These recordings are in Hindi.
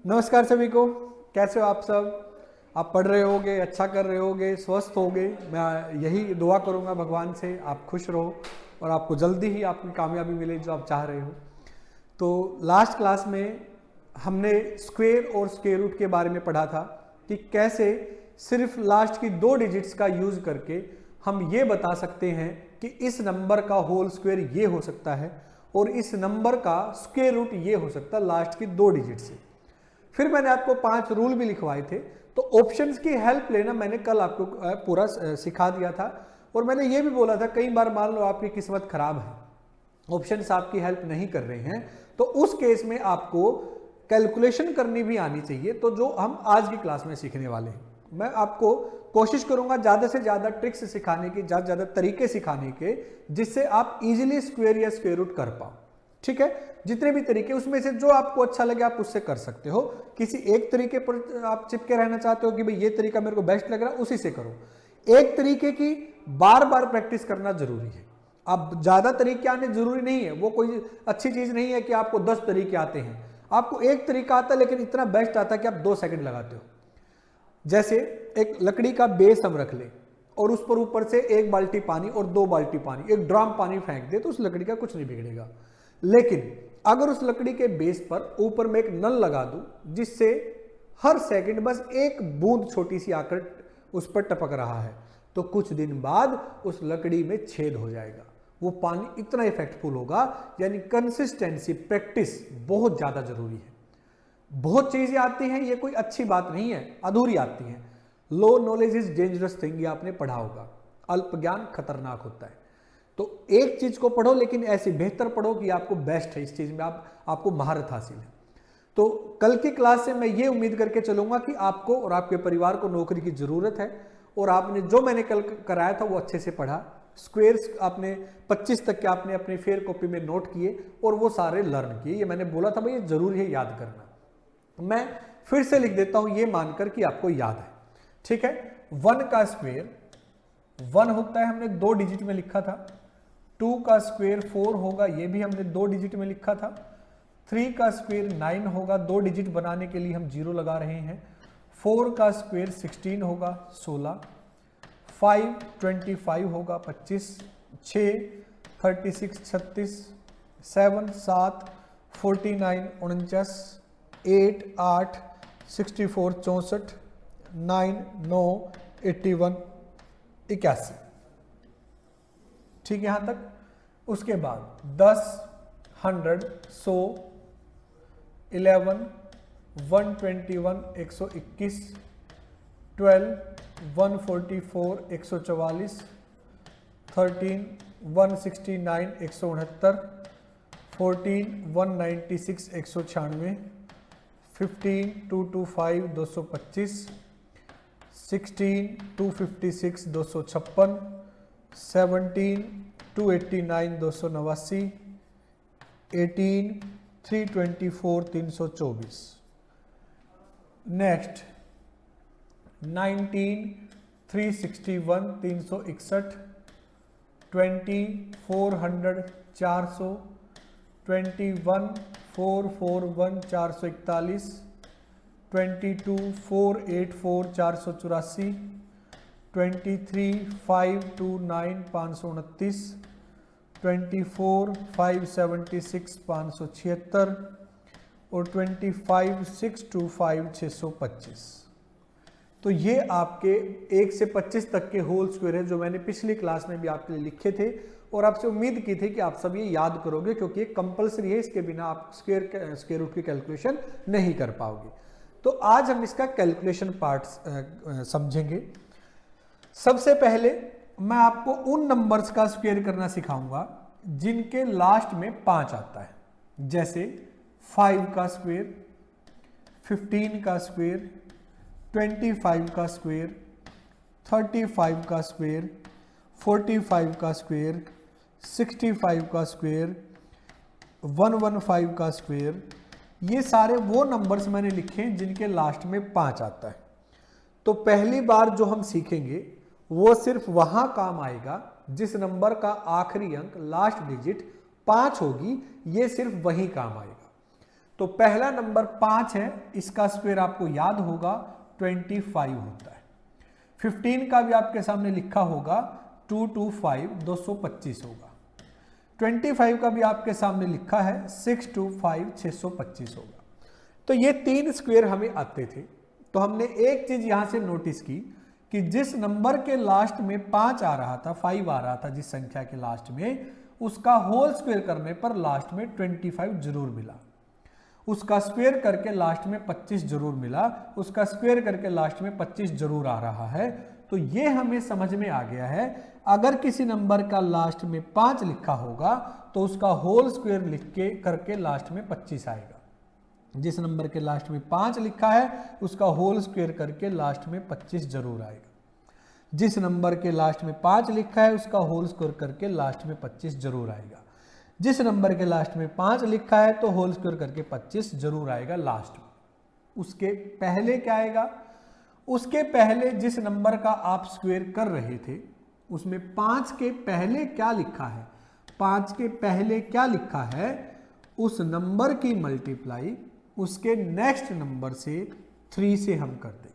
नमस्कार सभी को। कैसे हो आप सब? आप पढ़ रहे होगे, अच्छा कर रहे होगे, स्वस्थ होगे। मैं यही दुआ करूंगा भगवान से आप खुश रहो और आपको जल्दी ही आपकी कामयाबी मिले जो आप चाह रहे हो। तो लास्ट क्लास में हमने स्क्वायर और स्क्वायर रूट के बारे में पढ़ा था कि कैसे सिर्फ लास्ट की 2 डिजिट्स का यूज करके हम ये बता सकते हैं कि इस नंबर का होल स्क्वायर ये हो सकता है और इस नंबर का स्क्वायर रूट ये हो सकता है लास्ट की 2 डिजिट से। फिर मैंने आपको 5 रूल भी लिखवाए थे, तो ऑप्शंस की हेल्प लेना मैंने कल आपको पूरा सिखा दिया था। और मैंने ये भी बोला था कई बार मान लो आपकी किस्मत खराब है, ऑप्शंस आपकी हेल्प नहीं कर रहे हैं, तो उस केस में आपको कैलकुलेशन करनी भी आनी चाहिए। तो जो हम आज की क्लास में सीखने वाले हैं, मैं आपको कोशिश करूंगा ज्यादा से ज्यादा ट्रिक्स सिखाने की, ज्यादा से ज्यादा तरीके सिखाने के, जिससे आप इजीली स्क्वायर या स्क्वायर रूट कर पाओ। ठीक है, जितने भी तरीके उसमें से जो आपको अच्छा लगे आप उससे कर सकते हो। किसी एक तरीके पर आप चिपके रहना चाहते हो कि भाई ये तरीका मेरे को बेस्ट लग रहा है, उसी से करो। एक तरीके की बार बार प्रैक्टिस करना जरूरी है। अब ज्यादा तरीके आने जरूरी नहीं है, वो कोई अच्छी चीज नहीं है कि आपको 10 तरीके आते हैं। आपको एक तरीका आता है लेकिन इतना बेस्ट आता है कि आप 2 सेकंड लगाते हो। जैसे एक लकड़ी का बेस हम रख ले और उस पर ऊपर से 1 बाल्टी पानी और 2 बाल्टी पानी, 1 ड्राम पानी फेंक दे तो उस लकड़ी का कुछ नहीं बिगड़ेगा। लेकिन अगर उस लकड़ी के बेस पर ऊपर में एक नल लगा दूं जिससे हर सेकंड बस 1 बूंद छोटी सी आकर उस पर टपक रहा है, तो कुछ दिन बाद उस लकड़ी में छेद हो जाएगा। वो पानी इतना इफेक्टफुल होगा। यानी कंसिस्टेंसी, प्रैक्टिस बहुत ज्यादा जरूरी है। बहुत चीजें आती हैं, ये कोई अच्छी बात नहीं है, अधूरी आती हैं। लो नॉलेज इज डेंजरस थिंग, ये आपने पढ़ा होगा। अल्प ज्ञान खतरनाक होता है। तो एक चीज को पढ़ो लेकिन ऐसी बेहतर पढ़ो कि आपको बेस्ट है इस चीज में, आपको महारत हासिल है। तो कल की क्लास से मैं ये उम्मीद करके चलूंगा कि आपको और आपके परिवार को नौकरी की जरूरत है और आपने जो मैंने कल कराया था वो अच्छे से पढ़ा। स्क्वेयर्स आपने 25 तक के आपने अपनी फेयर कॉपी में नोट किए और वो सारे लर्न किए। ये मैंने बोला था भाई ये जरूरी है याद करना। मैं फिर से लिख देता हूं ये मानकर कि आपको याद है। ठीक है, 1 का स्क्वायर 1 होता है, हमने 2 डिजिट में लिखा था। 2 का स्क्वायर 4 होगा, ये भी हमने 2 डिजिट में लिखा था। 3 का स्क्वायर 9 होगा, 2 डिजिट बनाने के लिए हम 0 लगा रहे हैं। 4 का स्क्वायर 16 होगा, 16। 5 25 होगा, 25। 6 36 36। 7 7 49 49। 8 8 64 64। 9 9 81 81। ठीक है यहां तक। उसके बाद 10 100 100 11 121 121 12 144 144 13 169 169 14 196 196 15 225 225 16 256 256 17 289 289 18 324 324। नेक्स्ट 19 361 361 20 400 400 21 441 441 22 484 484 23 529 529 24 576 576 और 25 625 625। तो ये आपके 1 से 25 तक के होल स्क्वायर है जो मैंने पिछली क्लास में भी आपके लिए लिखे थे और आपसे उम्मीद की थी कि आप सब ये याद करोगे, क्योंकि ये कंपलसरी है, इसके बिना आप स्क्वायर रूट की कैलकुलेशन नहीं कर पाओगे। तो आज हम इसका कैलकुलेशन पार्ट समझेंगे। सबसे पहले मैं आपको उन नंबर्स का स्क्वायर करना सिखाऊंगा जिनके लास्ट में 5 आता है। जैसे 5 का स्क्वायर, 15 का स्क्वायर, 25 का स्क्वायर, 35 का स्क्वायर, 45 का स्क्वायर, 65 का स्क्वायर, 115 का स्क्वायर। ये सारे वो नंबर्स मैंने लिखे हैं जिनके लास्ट में 5 आता है। तो पहली बार जो हम सीखेंगे वो सिर्फ वहां काम आएगा जिस नंबर का आखिरी अंक, लास्ट डिजिट 5 होगी, ये सिर्फ वहीं काम आएगा। तो पहला नंबर 5 है, इसका स्क्वायर आपको याद होगा 25 होता है। 15 का भी आपके सामने लिखा होगा 225 225 होगा। 25 का भी आपके सामने लिखा है 625 625 होगा। तो ये 3 स्क्वायर हमें आते थे। तो हमने एक चीज यहां से नोटिस की कि जिस नंबर के लास्ट में 5 आ रहा था, 5 आ रहा था जिस संख्या के लास्ट में, उसका होल स्क्वायर करने पर लास्ट में 25 जरूर मिला। उसका स्क्वायर करके लास्ट में 25 जरूर मिला, उसका स्क्वायर करके लास्ट में 25 जरूर आ रहा है। तो ये हमें समझ में आ गया है, अगर किसी नंबर का लास्ट में 5 लिखा होगा तो उसका होल स्क्वायर लिख के करके लास्ट में 25 आएगा। जिस नंबर के लास्ट में 5 लिखा है उसका होल स्क्वायर करके लास्ट में 25 जरूर आएगा। जिस नंबर के लास्ट में 5 लिखा है उसका होल स्क्वायर करके लास्ट में 25 जरूर आएगा। जिस नंबर के लास्ट में 5 लिखा है तो होल स्क्वायर करके 25 जरूर आएगा लास्ट में। उसके पहले क्या आएगा? उसके पहले जिस नंबर का आप स्क्वायर कर रहे थे उसमें 5 के पहले क्या लिखा है? 5 के पहले क्या लिखा है? उस नंबर की मल्टीप्लाई उसके नेक्स्ट नंबर से 3 से हम कर देंगे।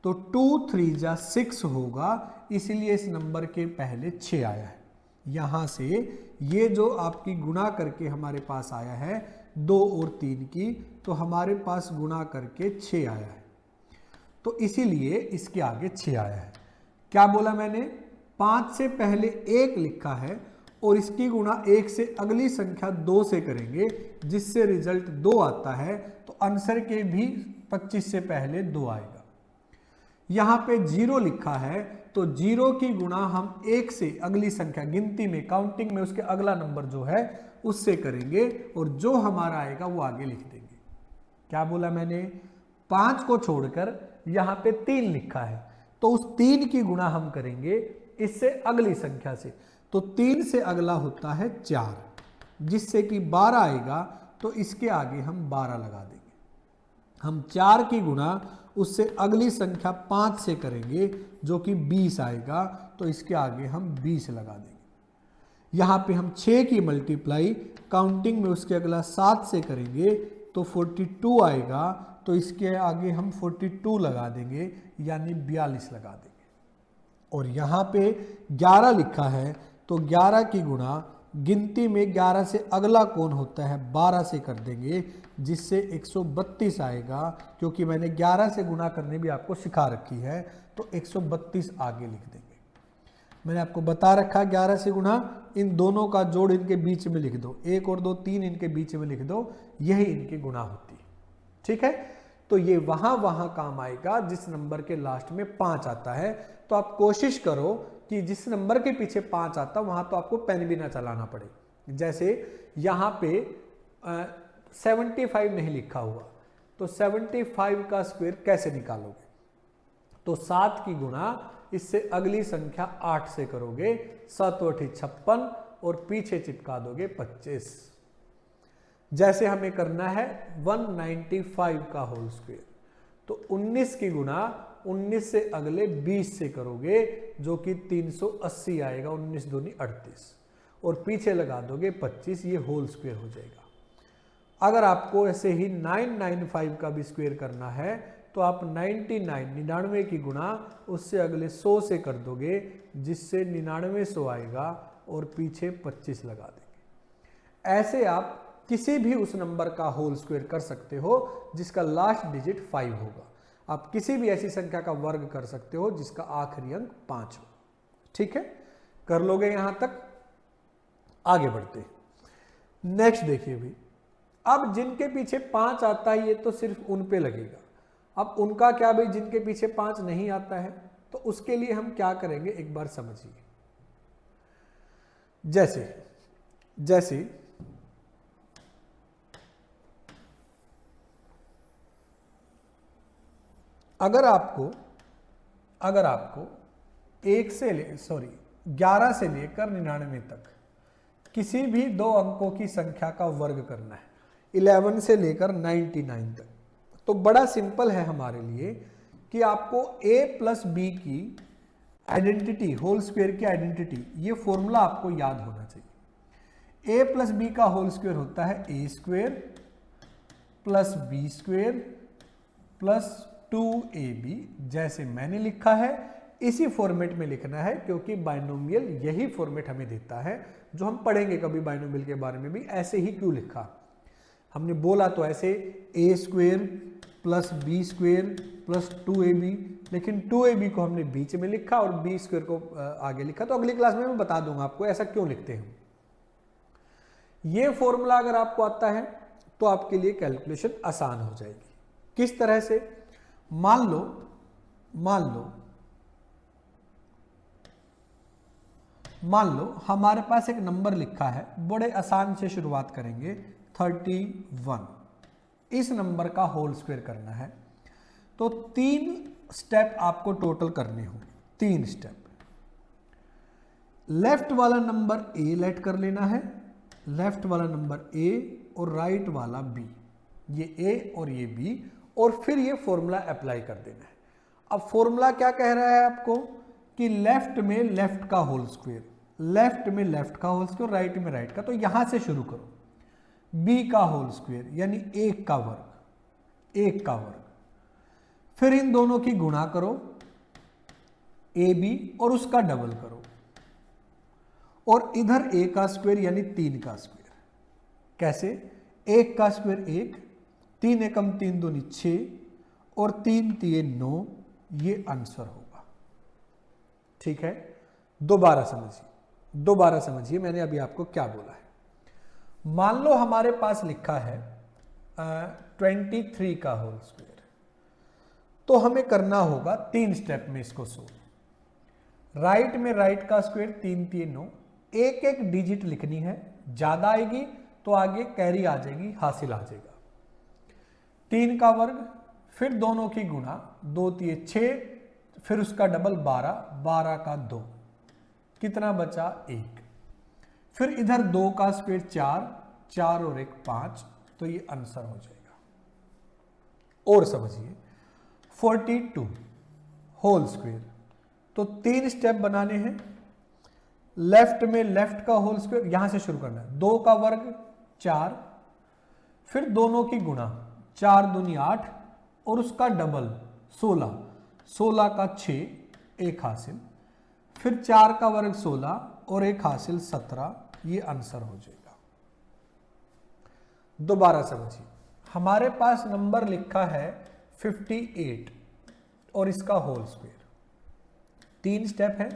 तो 2 3 जा 6 होगा, इसलिए इस नंबर के पहले 6 आया है। यहां से ये जो आपकी गुणा करके हमारे पास आया है 2 और 3 की, तो हमारे पास गुणा करके 6 आया है। तो इसीलिए इसके आगे 6 आया है। क्या बोला मैंने? 5 से पहले 1 लिखा है और इसकी गुणा 1 से अगली संख्या 2 से करेंगे, जिससे रिजल्ट 2 आता है। तो आंसर के भी 25 से पहले 2 आएगा। यहां पे 0 लिखा है तो 0 की गुणा हम 1 से अगली संख्या, गिनती में, काउंटिंग में उसके अगला नंबर जो है उससे करेंगे और जो हमारा आएगा वो आगे लिख देंगे। क्या बोला मैंने? 5 को छोड़कर यहां पे 3 लिखा है तो उस 3 की गुणा हम करेंगे इससे अगली संख्या से। तो 3 से अगला होता है 4, जिससे कि 12 आएगा। तो इसके आगे हम 12 लगा देंगे। हम 4 की गुणा उससे अगली संख्या 5 से करेंगे जो कि 20 आएगा। तो इसके आगे हम 20 लगा देंगे। यहाँ पे हम 6 की मल्टीप्लाई काउंटिंग में उसके अगला 7 से करेंगे तो 42 आएगा। तो इसके आगे हम 42 लगा देंगे, यानी 42 लगा देंगे। और यहाँ पे 11 लिखा है तो 11 की गुणा गिनती में 11 से अगला कौन होता है 12 से कर देंगे, जिससे 132 आएगा। क्योंकि मैंने 11 से गुणा करने भी आपको सिखा रखी है तो 132 आगे लिख देंगे। मैंने आपको बता रखा 11 से गुणा, इन दोनों का जोड़ इनके बीच में लिख दो, 1 और 2 3 इनके बीच में लिख दो, यही इनकी गुणा होती है। ठीक है, तो ये वहां काम आएगा जिस नंबर के लास्ट में 5 आता है। तो आप कोशिश करो कि जिस नंबर के पीछे 5 आता वहां तो आपको पेन भी ना चलाना पड़े। जैसे यहां पे 75 नहीं लिखा हुआ, तो 75 का स्क्वायर कैसे निकालोगे? तो 7 की गुणा इससे अगली संख्या 8 से करोगे, 7 8 56 और पीछे चिपका दोगे 25। जैसे हमें करना है 195 का होल स्क्वायर, तो 19 की गुणा 19 से अगले 20 से करोगे जो कि 380 आएगा, 19 दूनी 38 और पीछे लगा दोगे 25, ये होल स्क्वायर हो जाएगा। अगर आपको ऐसे ही 995 का भी स्क्वायर करना है तो आप 99 की गुणा उससे अगले 100 से कर दोगे, जिससे 9900 आएगा और पीछे 25 लगा देंगे। ऐसे आप किसी भी उस नंबर का होल स्क्वायर कर सकते हो जिसका लास्ट डिजिट 5 होगा। आप किसी भी ऐसी संख्या का वर्ग कर सकते हो जिसका आखिरी अंक 5 हो। ठीक है, कर लोगे यहां तक? आगे बढ़ते नेक्स्ट देखिए भी। अब जिनके पीछे 5 आता है ये तो सिर्फ उन पे लगेगा। अब उनका क्या भाई, जिनके पीछे 5 नहीं आता है, तो उसके लिए हम क्या करेंगे एक बार समझिए। जैसे अगर आपको 11 से लेकर 99 तक किसी भी 2 अंकों की संख्या का वर्ग करना है, 11 से लेकर 99 तक, तो बड़ा सिंपल है हमारे लिए कि आपको a प्लस बी की आइडेंटिटी, होल स्क्वायर की आइडेंटिटी, ये फॉर्मूला आपको याद होना चाहिए। a प्लस बी का होल स्क्वायर होता है a square plus B square plus 2ab, जैसे मैंने लिखा है इसी फॉर्मेट में लिखना है, क्योंकि बाइनोमियल यही फॉर्मेट हमें देता है, जो हम पढ़ेंगे कभी बाइनोमियल के बारे में भी। ऐसे ही क्यों लिखा, हमने बोला तो ऐसे a square plus B square plus 2ab, लेकिन 2ab को हमने बीच में लिखा और b स्क्वेयर को आगे लिखा। तो अगली क्लास में मैं बता दूंगा आपको ऐसा क्यों लिखते हैं। ये फॉर्मूला अगर आपको आता है तो आपके लिए कैलकुलेशन आसान हो जाएगी। किस तरह से, मान लो हमारे पास एक नंबर लिखा है, बड़े आसान से शुरुआत करेंगे, 31। इस नंबर का होल स्क्वायर करना है तो 3 स्टेप आपको टोटल करने होंगे, 3 स्टेप। लेफ्ट वाला नंबर a लेट कर लेना है, लेफ्ट वाला नंबर a और राइट वाला b, ये a और ये b, और फिर ये फॉर्मूला अप्लाई कर देना है। अब फॉर्मूला क्या कह रहा है आपको कि लेफ्ट में लेफ्ट का होल स्क्वायर, लेफ्ट में लेफ्ट का होल स्क्वायर, राइट में राइट का। तो यहां से शुरू करो, b का होल स्क्वायर यानी 1 का वर्ग, 1 का वर्ग, फिर इन दोनों की गुणा करो ab और उसका डबल करो, और इधर a का स्क्वायर यानी 3 का स्क्वायर। कैसे, 1 का स्क्वायर 1, 3 एकम 3 दूनी 6 और 3 तिये 9, ये आंसर होगा। ठीक है, दोबारा समझिए मैंने अभी आपको क्या बोला है। मान लो हमारे पास लिखा है 23 का होल स्क्वायर, तो हमें करना होगा 3 स्टेप में इसको सोल्व। राइट में राइट का स्क्वायर 3 तिये 9, एक एक डिजिट लिखनी है, ज्यादा आएगी तो आगे कैरी आ जाएगी, हासिल आ जाएगा। 3 का वर्ग, फिर दोनों की गुणा, 2 तिये 6, फिर उसका डबल 12, 12 का 2, कितना बचा 1। फिर इधर 2 का स्क्वायर 4, 4 और 1 5, तो ये आंसर हो जाएगा। और समझिए 42 होल स्क्वायर, तो 3 स्टेप बनाने हैं। लेफ्ट में लेफ्ट का होल स्क्वायर, यहां से शुरू करना है, 2 का वर्ग 4, फिर दोनों की गुणा, 4 दूनी 8 और उसका डबल 16, 16 का 6, 1 हासिल, फिर 4 का वर्ग 16 और 1 हासिल 17, ये आंसर हो जाएगा। दोबारा समझिए, हमारे पास नंबर लिखा है 58 और इसका होल स्क्वायर, 3 स्टेप है।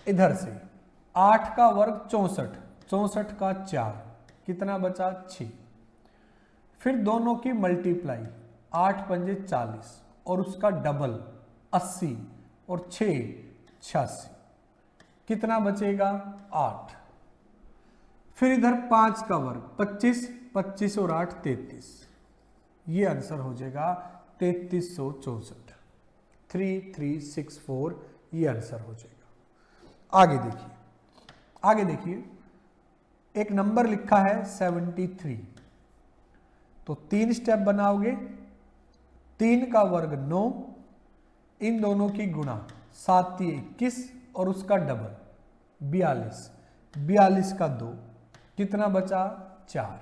इधर से 8 का वर्ग 64, 64 का 4, कितना बचा 6, फिर दोनों की मल्टीप्लाई, 8 पंजे 40 और उसका डबल 80 और 6 86, कितना बचेगा 8। फिर इधर 5 का वर्ग 25, 25 और 8 33, ये आंसर हो जाएगा 3364, 3364, ये आंसर हो जाएगा। आगे देखिए एक नंबर लिखा है 73, तो 3 स्टेप बनाओगे, 3 का वर्ग 9, इन दोनों की गुणा, 7 तिये 21 और उसका डबल 42, 42 का 2, कितना बचा 4।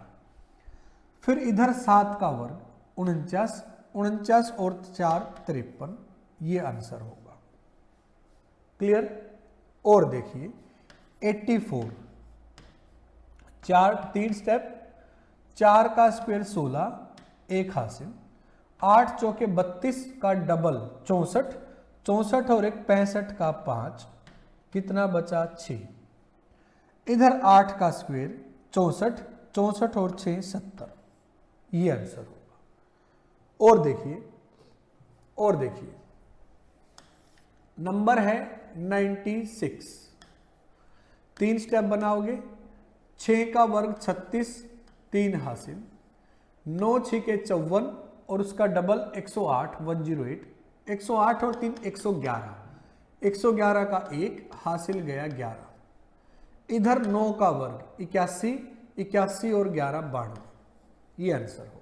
फिर इधर 7 का वर्ग 49, 49 और 4 53, ये आंसर होगा। क्लियर। और देखिए 84, 3 स्टेप, 4 का स्क्वायर 16, 1 हासिल, 8 चौके 32 का डबल 64, 64 और 1 65 का 5, कितना बचा 6। इधर 8 का स्क्वायर 64, 64 और 6 70, ये आंसर होगा। और देखिए नंबर है 96, 3 स्टेप बनाओगे, 6 का वर्ग 36, 3 हासिल, 9 6 के 54 और उसका डबल 108, 108, 108 और 3 111, 111 का 1 हासिल गया 11। इधर 9 का वर्ग 81, 81 और 11 92, ये आंसर होगा।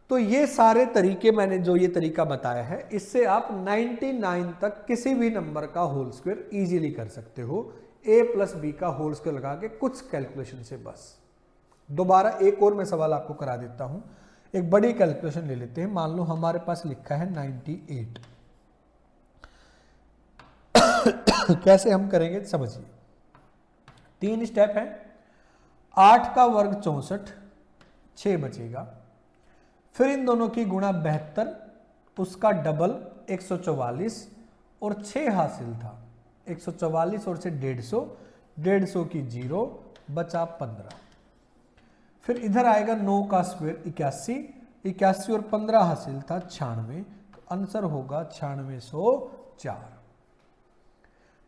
तो ये सारे तरीके मैंने जो ये तरीका बताया है, इससे आप 99 तक किसी भी नंबर का होल स्क्वायर इजीली कर सकते हो, a प्लस बी का होल स्क्वायर लगा के कुछ कैलकुलेशन से बस। दोबारा एक और मैं सवाल आपको करा देता हूं, एक बड़ी कैलकुलेशन ले लेते हैं। मान लो हमारे पास लिखा है 98। कैसे हम करेंगे समझिए, 3 स्टेप है। 8 का वर्ग 64, 6 बचेगा। फिर इन दोनों की गुणा 72, उसका डबल 144 और 6 हासिल था। 144 और से 150, 150 की 0 बचा 15। फिर इधर आएगा 9 का स्क्वायर 81, 81 और 15 हासिल था 96, तो आंसर होगा 9604।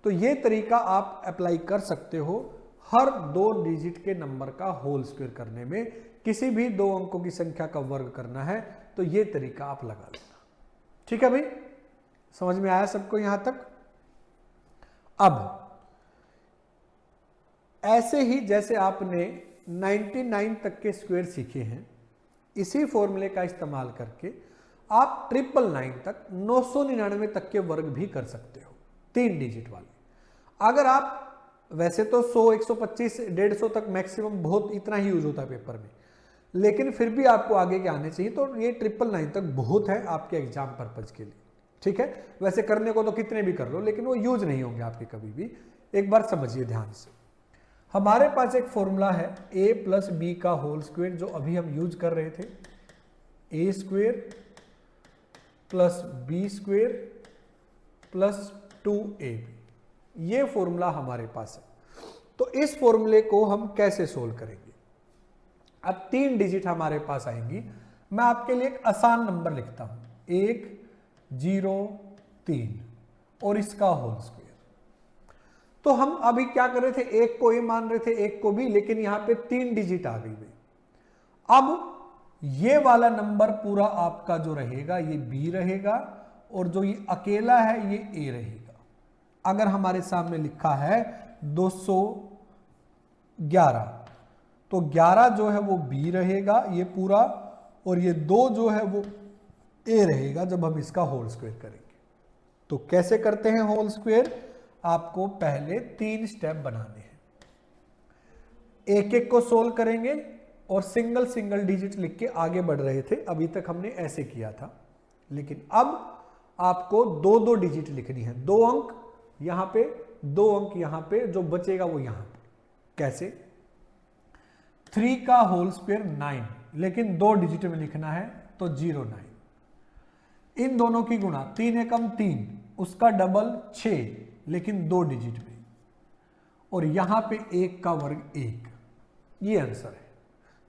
तो ये तरीका आप अप्लाई कर सकते हो हर 2 डिजिट के नंबर का होल स्क्वायर करने में। किसी भी 2 अंकों की संख्या का वर्ग करना है तो ये तरीका आप लगा लेना। ठीक है भाई, समझ में आया सबको यहां तक? अब ऐसे ही जैसे आपने 99 तक के स्क्वायर सीखे हैं, इसी फॉर्मूले का इस्तेमाल करके आप 999 तक 999 तक के वर्ग भी कर सकते हो, 3 डिजिट वाले। अगर आप वैसे तो 100, 125, 150 तक मैक्सिमम बहुत इतना ही यूज होता है पेपर में, लेकिन फिर भी आपको आगे के आने चाहिए, तो ये 999 तक बहुत है आपके एग्जाम पर्पज के लिए। ठीक है, वैसे करने को तो कितने भी कर लो, लेकिन वो यूज नहीं होंगे आपके कभी भी। एक बार समझिए ध्यान से, हमारे पास एक फॉर्मूला है a प्लस बी का होल स्क्वायर, जो अभी हम यूज कर रहे थे। A square plus B square plus 2ab, ये फॉर्मूला हमारे पास है। तो इस फॉर्मूले को हम कैसे सोल्व करेंगे? अब 3 डिजिट हमारे पास आएंगी। मैं आपके लिए एक आसान नंबर लिखता हूं, 1 0 3 और इसका होल स्क्वायर। तो हम अभी क्या कर रहे थे, एक को ए मान रहे थे, एक को बी, लेकिन यहां पे 3 डिजिट आ गई भाई। अब ये वाला नंबर पूरा आपका जो रहेगा ये बी रहेगा, और जो ये अकेला है ये ए रहेगा। अगर हमारे सामने लिखा है 211, तो 11 जो है वो बी रहेगा ये पूरा, और ये 2 जो है वो ए रहेगा जब हम इसका होल स्क्वायर करेंगे। तो कैसे करते हैं होल स्क्वायर? आपको पहले 3 स्टेप बनाने हैं। एक एक को सोल्व करेंगे और सिंगल सिंगल डिजिट लिख के आगे बढ़ रहे थे, अभी तक हमने ऐसे किया था। लेकिन अब आपको 2-2 डिजिट लिखनी है, 2 अंक यहां पे, 2 अंक यहां पे, जो बचेगा वो यहां पे। कैसे? 3 का होल स्क्वायर 9, लेकिन 2 डिजिट में लिखना है तो 09। इन दोनों की गुणा 3 एकम 3, उसका डबल 6, लेकिन 2 डिजिट में, और यहां पे 1 का वर्ग 1। ये आंसर है।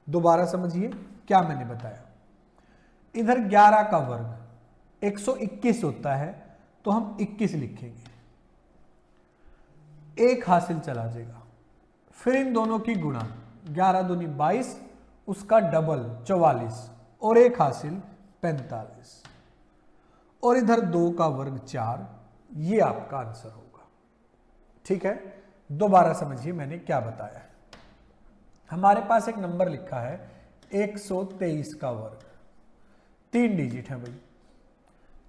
दोबारा समझिए क्या मैंने बताया। इधर 11 का वर्ग 121 होता है, तो हम 21 लिखेंगे, 1 हासिल चला जाएगा। फिर इन दोनों की गुणा 11 दूनी 22, उसका डबल 44, और 1 हासिल 45, और इधर 2 का वर्ग 4। ये आपका आंसर होगा। ठीक है, दोबारा समझिए मैंने क्या बताया है। हमारे पास एक नंबर लिखा है 123 का वर्ग, 3 डिजिट है भाई।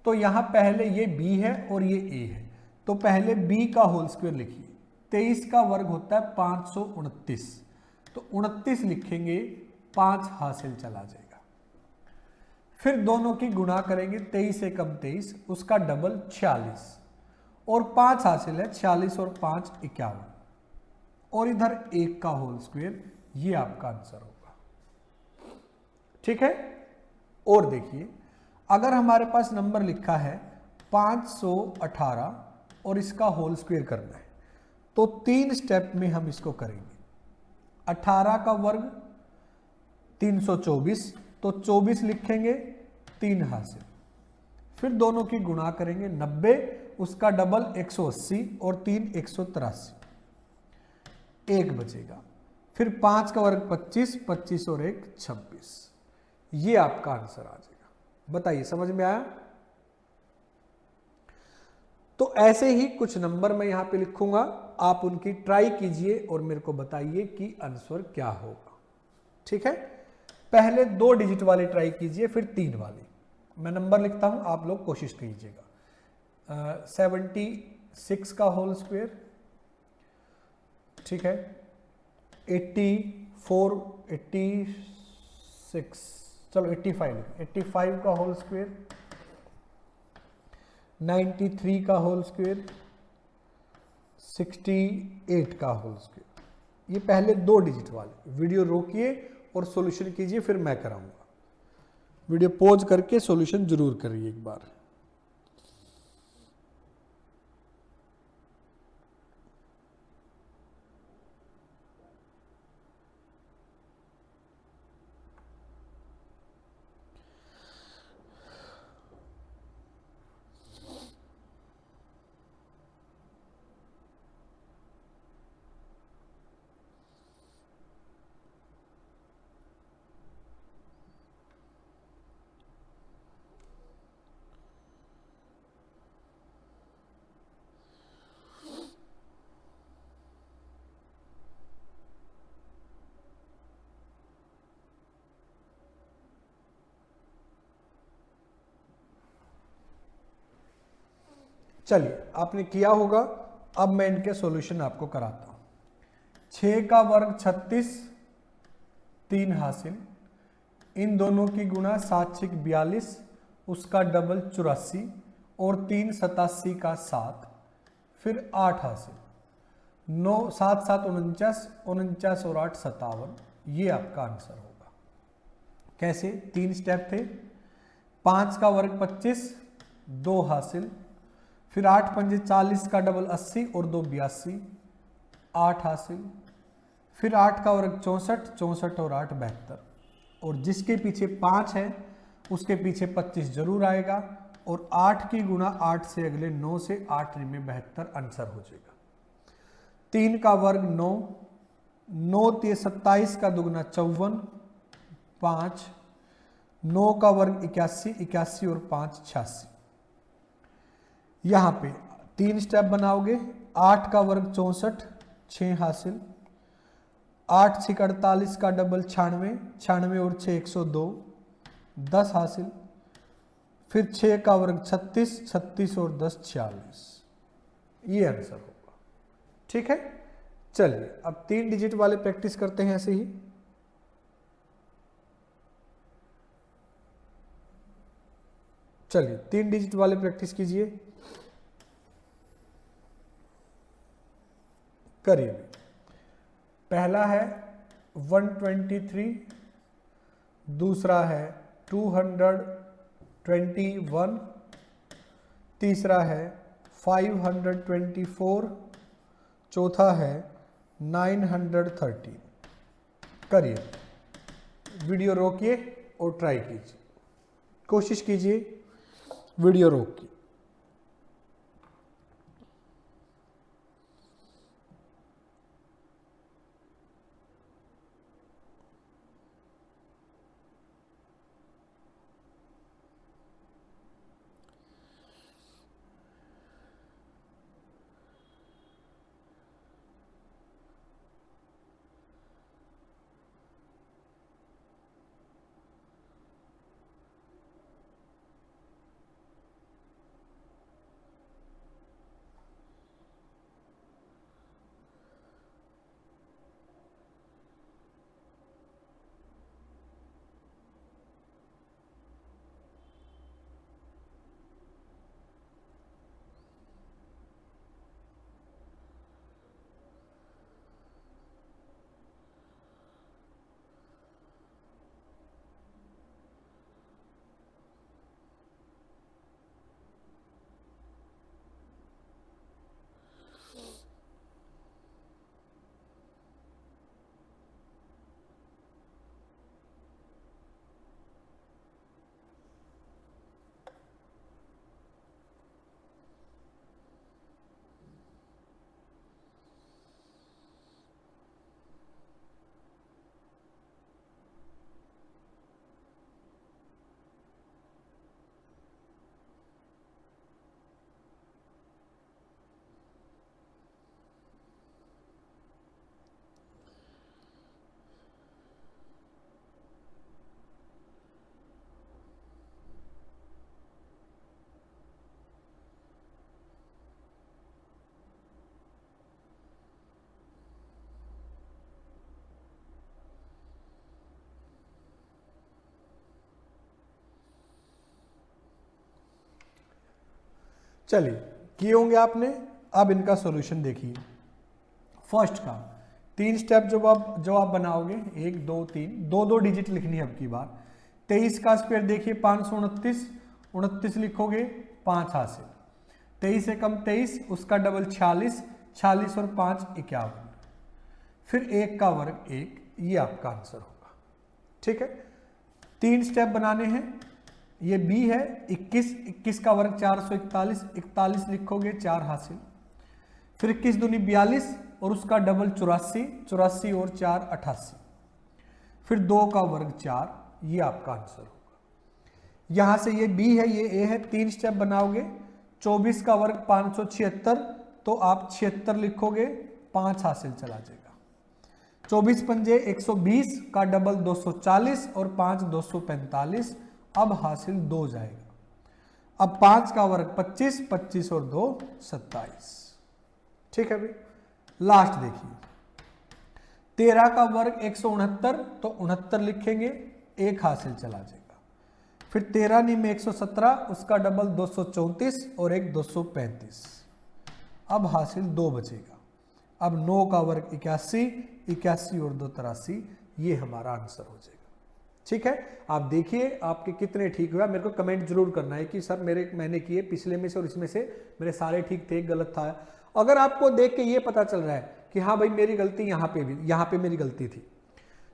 तो यहां पहले ये b है और ये a है, तो पहले b का होल स्क्वायर लिखिए। 23 का वर्ग होता है 529, तो 29 लिखेंगे, 5 हासिल चला जाएगा। फिर दोनों की गुणा करेंगे, 23 एकम 23, उसका डबल 46, और 5 हासिल है, 46 और 5 51, और इधर 1 का होल स्क्वायर। ये आपका आंसर होगा। ठीक है, और देखिए अगर हमारे पास नंबर लिखा है 518 और इसका होल स्क्वायर करना है, तो 3 स्टेप में हम इसको करेंगे। 18 का वर्ग 324, तो 24 लिखेंगे, 3 हासिल। फिर दोनों की गुणा करेंगे, 90, उसका डबल 180, और 3 183, 1 बचेगा। फिर 5 का वर्ग 25, 25 और 1 26। ये आपका आंसर आ जाएगा। बताइए समझ में आया? तो ऐसे ही कुछ नंबर मैं यहां पे लिखूंगा, आप उनकी ट्राई कीजिए और मेरे को बताइए कि आंसर क्या होगा। ठीक है, पहले 2 डिजिट वाले ट्राई कीजिए, फिर 3 वाले। मैं नंबर लिखता हूं, आप लोग कोशिश कीजिएगा। 76 का होल स्क्वायर, ठीक है, 84 86, चलो 85, 85 का होल स्क्वायर, 93 का होल स्क्वायर, 68 का होल स्क्वायर। ये पहले 2 डिजिट वाले। वीडियो रोकिए और सॉल्यूशन कीजिए, फिर मैं कराऊंगा। वीडियो पॉज करके सॉल्यूशन जरूर करिए एक बार। चलिए, आपने किया होगा। अब मैं इनके सॉल्यूशन आपको कराता हूं। 6 का वर्ग 36, 3 हासिल। इन दोनों की गुणा 7 6 42, उसका डबल 84 और 3 87 का 7, फिर 8 हासिल। 9 7 7 49, 49 और 8 57। ये आपका आंसर होगा। कैसे? 3 स्टेप थे। 5 का वर्ग 25, 2 हासिल। फिर 8 पंजे 40 का डबल 80 और 2 82, 8 हासिल। फिर 8 का वर्ग 64, 64 और 8 72। और जिसके पीछे 5 है उसके पीछे 25 जरूर आएगा। और 8 की गुणा 8 से अगले 9 से 8 में 72 आंसर हो जाएगा। 3 का वर्ग 9, 9 3 27 का दुगना 54, 5, 9 का वर्ग 81, 81 और 5 86। यहां पे 3 स्टेप बनाओगे। 8 का वर्ग 64, 6 हासिल। 8 6 48 का डबल 96, 96 और 6 102, 10 हासिल। फिर 6 का वर्ग 36, 36 और 10 46। ये आंसर होगा। ठीक है, चलिए अब 3 डिजिट वाले प्रैक्टिस करते हैं ऐसे ही। चलिए 3 डिजिट वाले प्रैक्टिस कीजिए, करिए। पहला है 123, दूसरा है 221, तीसरा है 524, चौथा है 913। करिए, वीडियो रोकिए और ट्राई कीजिए। कोशिश कीजिए वीडियो रोक के। चलिए किए होंगे आपने, अब इनका सॉल्यूशन देखिए। फर्स्ट का 3 स्टेप जो आप बनाओगे, 1 2 3, 2 डिजिट लिखनी है अब की बार। 23 का स्क्वायर देखिए 529, 29 लिखोगे 5 हासिल। 23 से कम 23, उसका डबल 46, 46 और 5 51, फिर 1 का वर्ग 1, ये आपका आंसर होगा। ठीक है, 3 स्टेप बनाने हैं। ये बी है 21, 21 का वर्ग 441, 41 लिखोगे 4 हासिल। फिर 21 दूनी 42 और उसका डबल 84, 84 और 4 88, फिर 2 का वर्ग 4, ये आपका आंसर होगा। यहां से ये बी है, ये ए है, 3 स्टेप बनाओगे। 24 का वर्ग 576, तो आप 76 लिखोगे, 5 हासिल चला जाएगा। 24 पंजे 120 का डबल 240 और 5 245, अब हासिल 2 जाएगा। अब 5 का वर्ग 25, 25 और 2 27। ठीक है भाई, लास्ट देखिए 13 का वर्ग 169, तो 69 लिखेंगे, 1 हासिल चला जाएगा। फिर 13 नी में 117, उसका डबल 234 और 1 235, अब हासिल 2 बचेगा। अब 9 का वर्ग 81, 81 और 2 83, ये हमारा आंसर हो जाएगा। ठीक है, आप देखिए आपके कितने ठीक हुआ। मेरे को कमेंट जरूर करना है कि सर मैंने किए पिछले में से और इसमें से मेरे सारे ठीक थे, गलत था। अगर आपको देख के ये पता चल रहा है कि हाँ भाई मेरी गलती यहाँ पे मेरी गलती थी,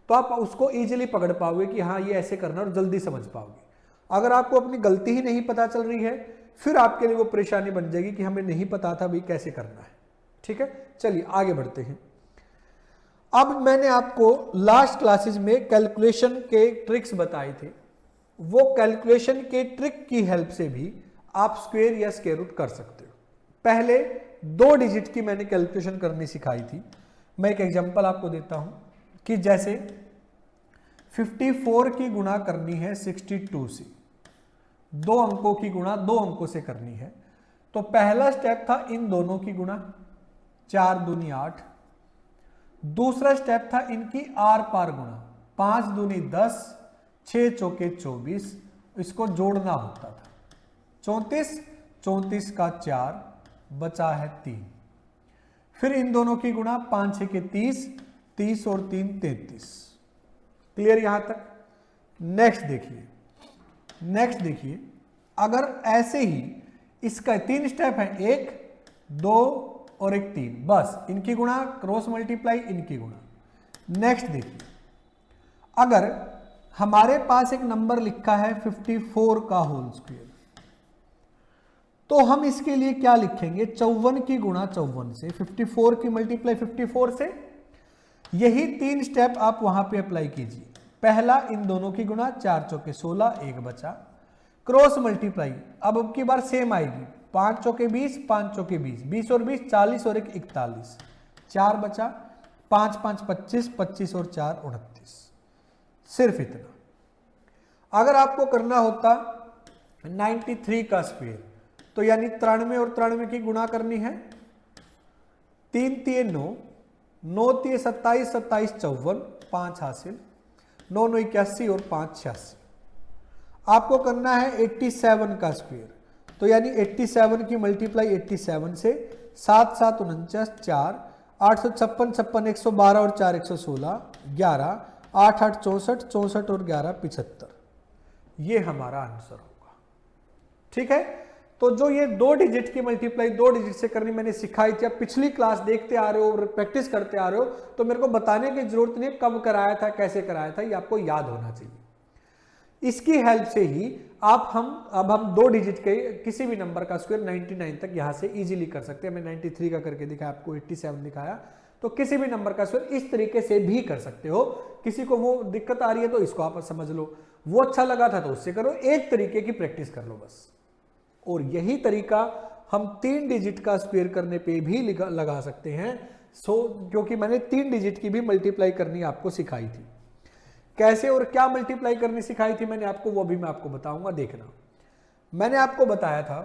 तो आप उसको इजीली पकड़ पाओगे कि हाँ ये ऐसे करना, और जल्दी समझ पाओगे। अगर आपको अपनी गलती ही नहीं पता चल रही है, फिर आपके लिए वो परेशानी बन जाएगी कि हमें नहीं पता था भाई कैसे करना है। ठीक है, चलिए आगे बढ़ते हैं। अब मैंने आपको लास्ट क्लासेस में कैलकुलेशन के ट्रिक्स बताए थे। वो कैलकुलेशन के ट्रिक की हेल्प से भी आप स्क्वायर या स्क्वायर रूट कर सकते हो। पहले 2 डिजिट की मैंने कैलकुलेशन करनी सिखाई थी। मैं एक एग्जांपल आपको देता हूं कि जैसे 54 की गुणा करनी है 62 से, 2 अंकों की गुणा 2 अंकों से करनी है। तो पहला स्टेप था इन दोनों की गुणा, 4 दूनी 8। दूसरा स्टेप था इनकी आर पार गुणा, 5 दूनी 10, 6 चौके 24, इसको जोड़ना होता था। 34, 34 का 4, बचा है 3। फिर इन दोनों की गुणा, 5 6 के 30, 30 और 3 33। क्लियर यहां तक? नेक्स्ट देखिए, अगर ऐसे ही इसका 3 स्टेप है, 1 2 और 1 3, बस इनकी गुणा क्रॉस मल्टीप्लाई इनकी गुणा। नेक्स्ट देखिए, अगर हमारे पास एक नंबर लिखा है 54 का होल स्क्वायर, तो हम इसके लिए क्या लिखेंगे? 54 की गुणा 54 से, 54 की मल्टीप्लाई 54 से। यही 3 स्टेप आप वहां पे अप्लाई कीजिए। पहला इन दोनों की गुणा, 4 चौके 16, 1 बचा। क्रॉस मल्टीप्लाई अब की बार सेम आएगी, 5 चौके 20, 5 चौके 20, 20 और 20 40 और 1 41, 4 बचा। 5 5 25, 25 और 4 29। सिर्फ इतना। अगर आपको करना होता 93 का स्क्वायर, तो यानी 93 और 93 की गुणा करनी है। 3 3 9, 9 3 27, 27 54, 5 हासिल। 9 9 81 और 5 86। आपको करना है 87 का स्क्वायर, तो यानी 87 की मल्टीप्लाई 87 से, 7 7 49, 4 856 56, 112 और 4 116, 11 8 8 64, 64 और 11 75। ये हमारा आंसर होगा। ठीक है, तो जो ये 2 डिजिट की मल्टीप्लाई 2 डिजिट से करनी मैंने सिखाई थी, आप पिछली क्लास देखते आ रहे हो और प्रैक्टिस करते आ रहे हो, तो मेरे को बताने की जरूरत नहीं कब कराया था, कैसे कराया था, ये आपको याद होना चाहिए। इसकी हेल्प से ही अब हम 2 डिजिट के किसी भी नंबर का स्क्वायर 99 तक यहां से इजीली कर सकते हैं। मैं 93 का करके दिखाया, आपको 87 दिखाया, तो किसी भी नंबर का स्क्वायर इस तरीके से भी कर सकते हो। किसी को वो दिक्कत आ रही है तो इसको आप समझ लो, वो अच्छा लगा था तो उससे करो, एक तरीके की प्रैक्टिस कर लो बस। और यही तरीका हम 3 डिजिट का स्क्वायर करने पे भी लगा सकते हैं। क्योंकि मैंने 3 डिजिट की भी मल्टीप्लाई करनी आपको सिखाई थी। कैसे और क्या मल्टीप्लाई करनी सिखाई थी मैंने आपको, वो भी मैं आपको बताऊंगा, देखना। मैंने आपको बताया था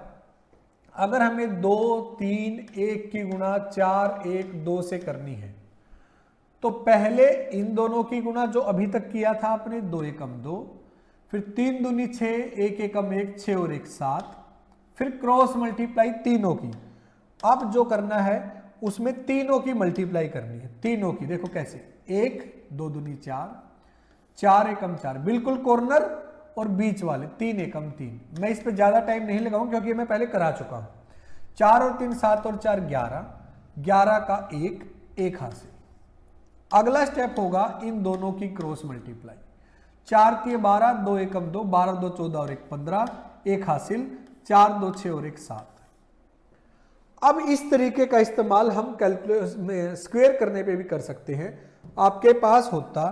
अगर हमें 2 3 1 की गुणा 4 1 2 से करनी है, तो पहले इन दोनों की गुणा जो अभी तक किया था आपने, 2 एकम 2, फिर 3 दूनी 6, 1 एकम 1, 6 और 1 7, फिर क्रॉस मल्टीप्लाई तीनों की। अब जो करना है उसमें तीनों की मल्टीप्लाई करनी है, तीनों की। देखो कैसे, 1 2 दूनी 4, 4 एकम 4, बिल्कुल कॉर्नर और बीच वाले 3 एकम 3। मैं इस पे ज्यादा टाइम नहीं लगाऊं क्योंकि मैं पहले करा चुका हूं। 4 और 3 7 और 4 11, 11 का 1 हासिल। अगला स्टेप होगा इन दोनों की क्रॉस मल्टीप्लाई। 4 3 12, 2 एकम 2, 12 2 14 और 1 15, 1 हासिल। 4 2 6 और 1 7। अब इस तरीके का इस्तेमाल हम कैलकुलेट में स्क्वायर करने पे भी कर सकते हैं। आपके पास होता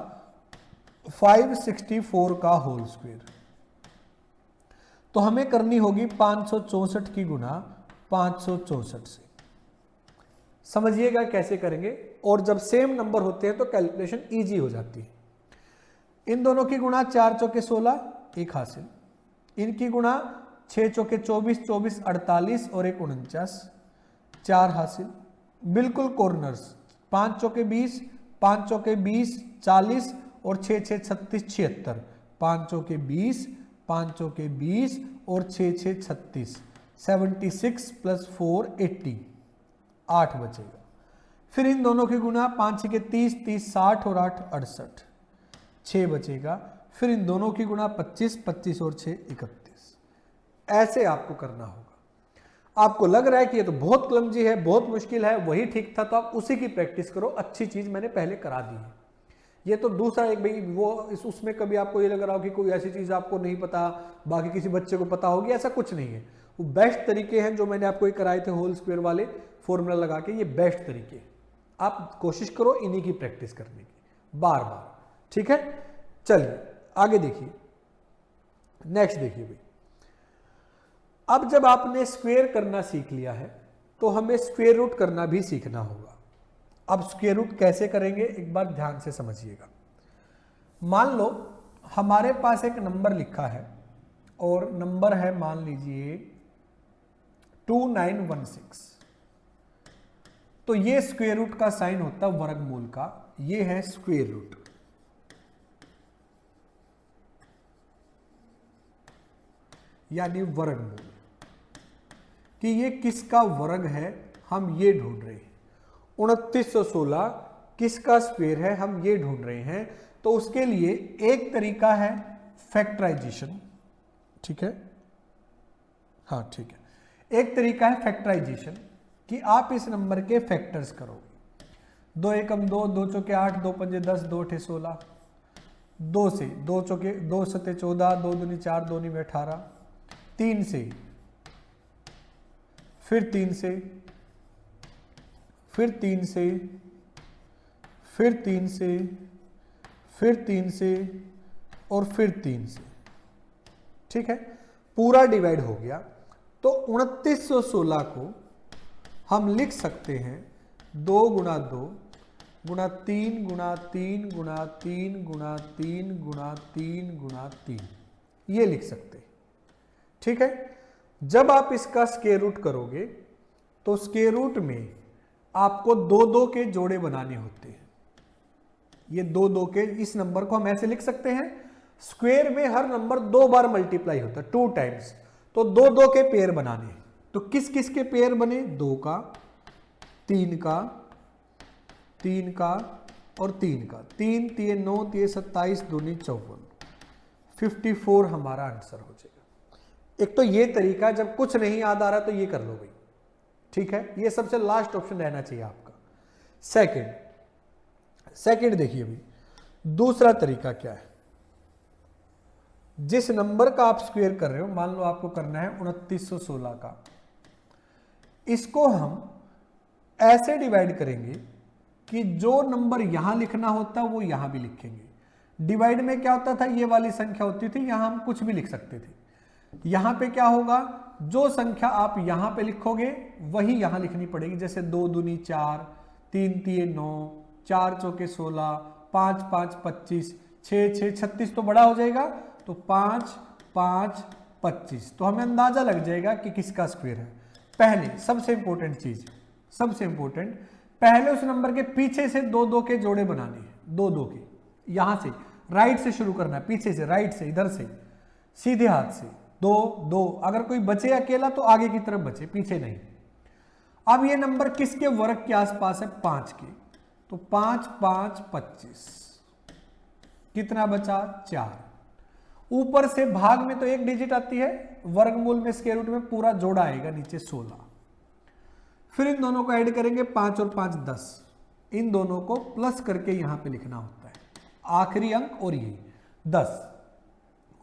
564 का होल स्क्वायर, तो हमें करनी होगी 564 की गुना 564 से। समझिएगा कैसे करेंगे, और जब सेम नंबर होते हैं तो कैलकुलेशन इजी हो जाती है। इन दोनों की गुणा 4 चौके 16, 1 हासिल। इनकी गुणा 6 चौके 24, 24 48 और 1 49, 4 हासिल। बिल्कुल कॉर्नर्स, 5 चौके 20, 5 चौके 20 40 और 6 6 36 76, 5 चौके 20, 5 चौके 20 और 6 6 36, 76 प्लस 4 80, 8 बचेगा। फिर इन दोनों की गुणा 5 6 30, 30 60 और 8 68, 6 बचेगा। फिर इन दोनों की गुणा 25, 25 और 6 31। ऐसे आपको करना होगा। आपको लग रहा है कि ये तो बहुत क्लमजी है, बहुत मुश्किल है, वही ठीक था, तो आप उसी की प्रैक्टिस करो। अच्छी चीज मैंने पहले करा दी है। ये तो दूसरा एक भाई वो उसमें कभी आपको ये लग रहा हो कि कोई ऐसी चीज आपको नहीं पता, बाकी किसी बच्चे को पता होगी, ऐसा कुछ नहीं है। वो बेस्ट तरीके हैं जो मैंने आपको ये कराए थे होल स्क्वायर वाले फॉर्मूला लगा के, ये बेस्ट तरीके। आप कोशिश करो इन्हीं की प्रैक्टिस करने की बार बार, ठीक है। चलिए आगे देखिए, नेक्स्ट देखिए भाई। अब जब आपने स्क्वायर करना सीख लिया है तो हमें स्क्वायर रूट करना भी सीखना होगा। अब स्क्वायर रूट कैसे करेंगे एक बार ध्यान से समझिएगा। मान लो हमारे पास एक नंबर लिखा है और नंबर है मान लीजिए 2916, तो ये स्क्वायर रूट का साइन होता है वर्गमूल का, ये है स्क्वायर रूट। यानी वर्गमूल कि ये किसका वर्ग है हम ये ढूंढ रहे हैं। 2916 किसका स्क्वायर है हम ये ढूंढ रहे हैं। तो उसके लिए एक तरीका है फैक्टराइजेशन, ठीक है, हाँ ठीक है। एक तरीका है फैक्टराइजेशन कि आप इस नंबर के फैक्टर्स करोगे। 2 एकम 2, 2 चौके 8, 2 पंजे 10, 2 अठे 16, 2 से 2 चौके 2 सते 14, 2 दूनी 4, 2 नी 18, 3 से, फिर 3 से, फिर 3 से, फिर 3 से, फिर 3 से और फिर 3 से, ठीक है। पूरा डिवाइड हो गया। तो 2916 को हम लिख सकते हैं 2 गुणा 2 गुणा 3 गुणा 3 गुणा 3 गुणा 3 गुणा 3 गुणा 3, ये लिख सकते हैं, ठीक है। जब आप इसका स्क्वायर रूट करोगे तो स्क्वायर रूट में आपको 2 2 के जोड़े बनाने होते हैं। ये 2 2 के, इस नंबर को हम ऐसे लिख सकते हैं, स्क्वायर में हर नंबर 2 बार मल्टीप्लाई होता है, 2 टाइम्स, तो 2 2 के पेयर बनाने हैं। तो किस किस के पेयर बने, 2 का, 3 का, 3 का और 3 का। 3 3 9 3 27 दूनी 54, 54 हमारा आंसर हो जाएगा। एक तो ये तरीका, जब कुछ नहीं याद आ रहा तो ये कर लो भाई, ठीक है। ये सबसे लास्ट ऑप्शन रहना चाहिए आपका। सेकंड देखिए भाई, दूसरा तरीका क्या है। जिस नंबर का आप स्क्वायर कर रहे हो, मान लो आपको करना है 2916 का, इसको हम ऐसे डिवाइड करेंगे कि जो नंबर यहां लिखना होता वो यहां भी लिखेंगे। डिवाइड में क्या होता था, ये वाली संख्या होती थी, यहां हम कुछ भी लिख सकते थे। यहां पे क्या होगा, जो संख्या आप यहां पे लिखोगे वही यहां लिखनी पड़ेगी। जैसे 2 दूनी 4, 3 3 9, 4 चौके 16, 5 5 25, 6 6 36 तो बड़ा हो जाएगा, तो 5 5 25, तो हमें अंदाजा लग जाएगा कि किसका स्क्वायर है। पहले सबसे इंपॉर्टेंट चीज, सबसे इंपॉर्टेंट, पहले उस नंबर के पीछे से 2 2 के जोड़े बनाने हैं। 2 2 के, यहां से राइट से शुरू करना है, पीछे से, राइट से, इधर से, सीधे हाथ से 2 2, अगर कोई बचे अकेला तो आगे की तरफ बचे, पीछे नहीं। अब ये नंबर किसके वर्ग के आसपास है? 5 के, तो 5 5 25, कितना बचा? 4। ऊपर से भाग में तो एक डिजिट आती है, वर्गमूल में स्क्वायर रूट में पूरा जोड़ा आएगा नीचे 16। फिर इन दोनों को ऐड करेंगे, 5 और 5 10, इन दोनों को प्लस करके यहां पे लिखना होता है आखिरी अंक, और ये 10।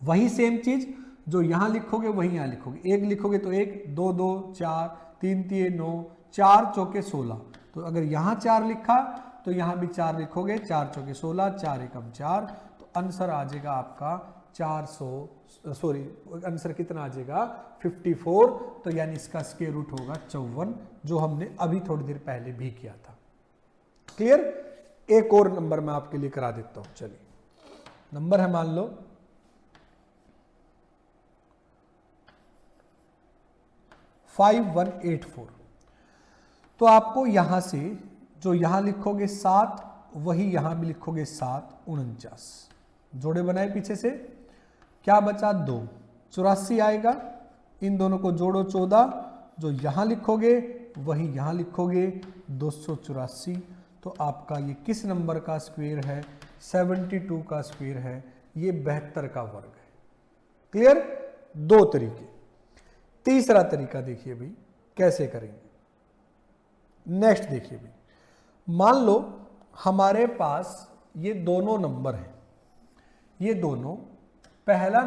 वही सेम चीज जो यहां लिखोगे वही यहां लिखोगे, 1 लिखोगे तो 1, 2 2 4, 3 3 9, 4 चौके 16, तो अगर यहां 4 लिखा तो यहां भी 4 लिखोगे, 4 चौके 16, 4 एकम 4, तो आंसर आ जाएगा आपका 400, सॉरी आंसर कितना आ जाएगा? 54। तो यानी इसका स्क्वायर रूट होगा 54, जो हमने अभी थोड़ी देर पहले भी किया था। क्लियर? एक और नंबर मैं आपके लिए करा देता हूं। चलिए, नंबर है मान लो 5184। तो आपको यहां से जो यहां लिखोगे 7, वही यहां भी लिखोगे 7, 49, जोड़े बनाए पीछे से, क्या बचा? 2, 84 आएगा। इन दोनों को जोड़ो 14, जो यहां लिखोगे वही यहां लिखोगे, 284। तो आपका ये किस नंबर का स्क्वायर है? 72 का स्क्वायर है, ये 72 का वर्ग है। क्लियर? 2 तरीके। तीसरा तरीका देखिए भाई कैसे करेंगे। नेक्स्ट देखिए भाई, मान लो हमारे पास ये दोनों नंबर हैं, ये दोनों, पहला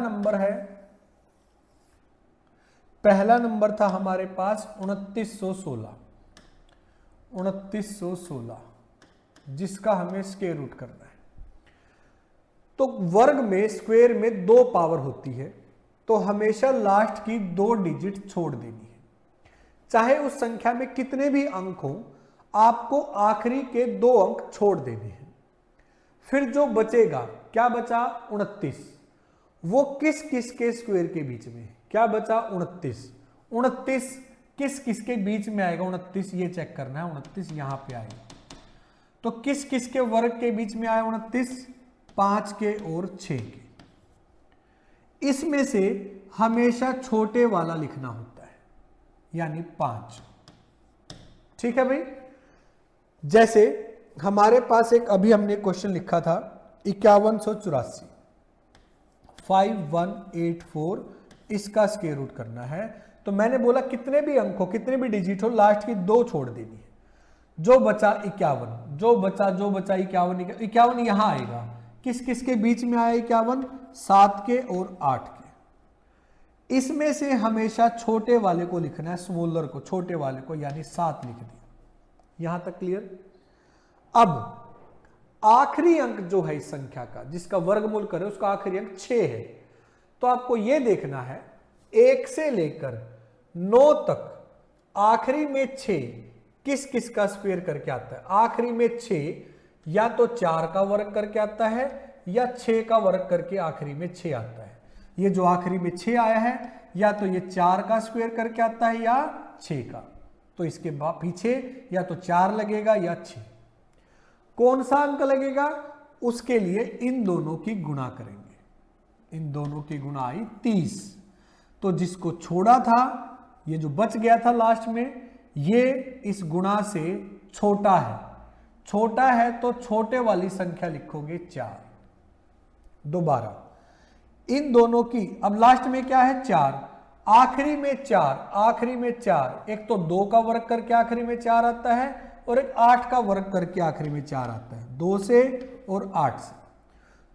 नंबर था हमारे पास 2916, जिसका हमें स्क्वायर रूट करना है। तो वर्ग में, स्क्वायर में 2 पावर होती है, तो हमेशा लास्ट की 2 डिजिट छोड़ देनी है। चाहे उस संख्या में कितने भी अंक हो, आपको आखिरी के 2 अंक छोड़ देने हैं। फिर जो बचेगा, क्या बचा? 29, वो किस किस के स्क्वायर के बीच में? क्या बचा? 29 किस किस के बीच में आएगा? 29 ये चेक करना है, 29 यहां पे आएगा। तो किस किस के वर्ग के बीच में आया 29? 5 के और 6 के। इसमें से हमेशा छोटे वाला लिखना होता है, यानी 5। ठीक है भाई? जैसे हमारे पास एक अभी हमने क्वेश्चन लिखा था 5184, 5184, इसका स्क्वायर रूट करना है। तो मैंने बोला कितने भी अंक हो, कितने भी डिजिट हो, लास्ट की 2 छोड़ देनी है। जो बचा 51, जो बचा 51 यहां आएगा। किस किस के बीच में आया 51? 7 के और 8 के। इसमें से हमेशा छोटे वाले को लिखना है, स्मॉलर को, छोटे वाले को, यानी 7 लिख दिया। यहां तक क्लियर? अब आखिरी अंक जो है इस संख्या का, जिसका वर्गमूल करें, उसका आखिरी अंक 6 है। तो आपको यह देखना है 1 से लेकर 9 तक आखिरी में 6 किस किस का स्क्वायर करके आता है। आखिरी में 6 या तो 4 का वर्ग करके आता है, या 6 का वर्ग करके आखिरी में 6 आता है। ये जो आखिरी में 6 आया है, या तो ये 4 का स्क्वायर करके आता है या 6 का। तो इसके पीछे या तो 4 लगेगा या 6। कौन सा अंक लगेगा? उसके लिए इन दोनों की गुणा करेंगे। इन दोनों की गुणा आई 30। तो जिसको छोड़ा था, ये जो बच गया था लास्ट में, ये इस गुणा से छोटा है। छोटा है तो छोटे वाली संख्या लिखोगे 4। दोबारा इन दोनों की, अब लास्ट में क्या है? 4, आखिरी में 4, आखिरी में 4। एक तो 2 का वर्ग करके आखिरी में 4 आता है, और एक 8 का वर्ग करके आखिरी में 4 आता है, 2 से और 8 से।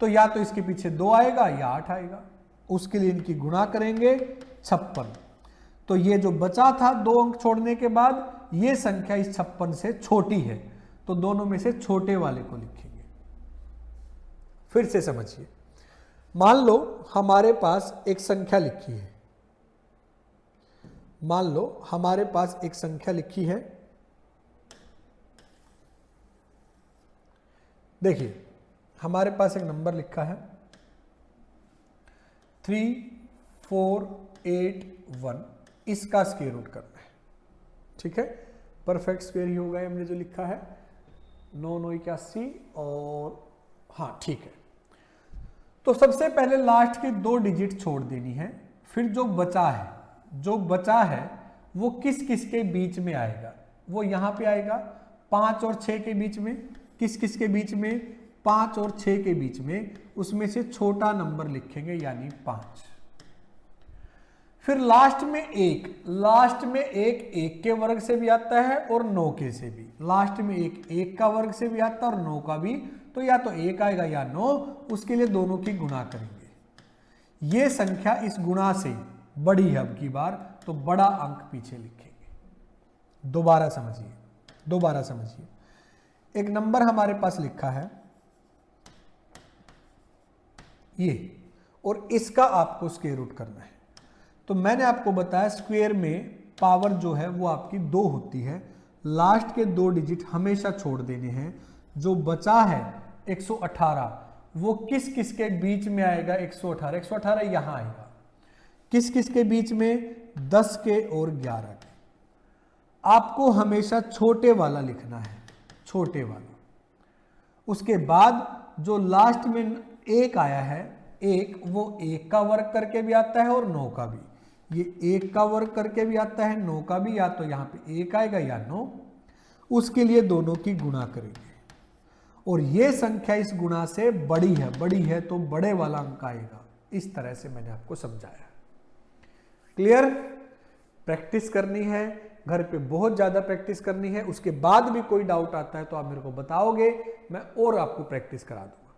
तो या तो इसके पीछे 2 आएगा या 8 आएगा। उसके लिए इनकी गुणा करेंगे 56। तो ये जो बचा था 2 अंक छोड़ने के बाद, ये संख्या इस 56 से छोटी है, तो दोनों में से छोटे वाले को लिखेंगे। फिर से समझिए, मान लो हमारे पास एक संख्या लिखी है, मान लो हमारे पास एक संख्या लिखी है। देखिए हमारे पास एक नंबर लिखा है 3481, इसका स्क्वायर रूट करना है। ठीक है, परफेक्ट स्क्वायर ही होगा हमने जो लिखा है, 981, और हाँ ठीक है। तो सबसे पहले लास्ट की 2 डिजिट छोड़ देनी है, फिर जो बचा है वो किस किस के बीच में आएगा, वो यहां पे आएगा 5 और 6 के बीच में। किस किस के बीच में? 5 और 6 के बीच में। उसमें से छोटा नंबर लिखेंगे यानी 5। फिर लास्ट में एक के वर्ग से भी आता है और 9 के से भी। लास्ट में एक का वर्ग से भी आता है और 9 का भी। तो या तो 1 आएगा या 9, उसके लिए दोनों की गुणा करेंगे। ये संख्या इस गुणा से बड़ी है अब की बार, तो बड़ा अंक पीछे लिखेंगे। दोबारा समझिए। एक नंबर हमारे पास लिखा है ये, और इसका आपको स्क्वायर रूट करना है। तो मैंने आपको बताया स्क्वायर में पावर जो है वो आपकी 2 होती है। लास्ट के 2 डिजिट हमेशा छोड़ देने हैं। जो बचा है 118, वो किस किस के बीच में आएगा? 118 यहां आएगा। किस किस के बीच में? 10 के और 11 के। आपको हमेशा छोटे वाला लिखना है, छोटे वाला। उसके बाद जो लास्ट में 1 आया है, वो 1 का वर्ग करके भी आता है और 9 का भी। ये 1 का वर्ग करके भी आता है, 9 का भी। या तो यहां पे 1 आएगा या 9, उसके लिए दोनों की गुणा करेंगे। और ये संख्या इस गुणा से बड़ी है तो बड़े वाला अंक आएगा। इस तरह से मैंने आपको समझाया। क्लियर? प्रैक्टिस करनी है, घर पे बहुत ज्यादा प्रैक्टिस करनी है। उसके बाद भी कोई डाउट आता है तो आप मेरे को बताओगे, मैं और आपको प्रैक्टिस करा दूंगा।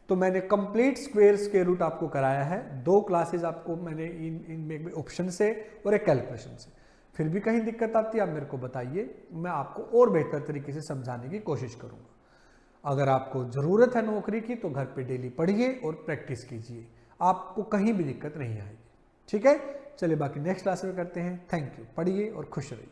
तो मैंने कंप्लीट स्क्वायर रूट आपको कराया है। 2 क्लासेस आपको मैंने इनमें ऑप्शन से और एक कैलकुलेशन से। फिर भी कहीं दिक्कत आती है आप मेरे को बताइए, मैं आपको और बेहतर तरीके से समझाने की कोशिश करूंगा। अगर आपको ज़रूरत है नौकरी की तो घर पे डेली पढ़िए और प्रैक्टिस कीजिए, आपको कहीं भी दिक्कत नहीं आएगी। ठीक है, चलिए बाकी नेक्स्ट क्लास में करते हैं। Thank you. पढ़िए और खुश रहिए।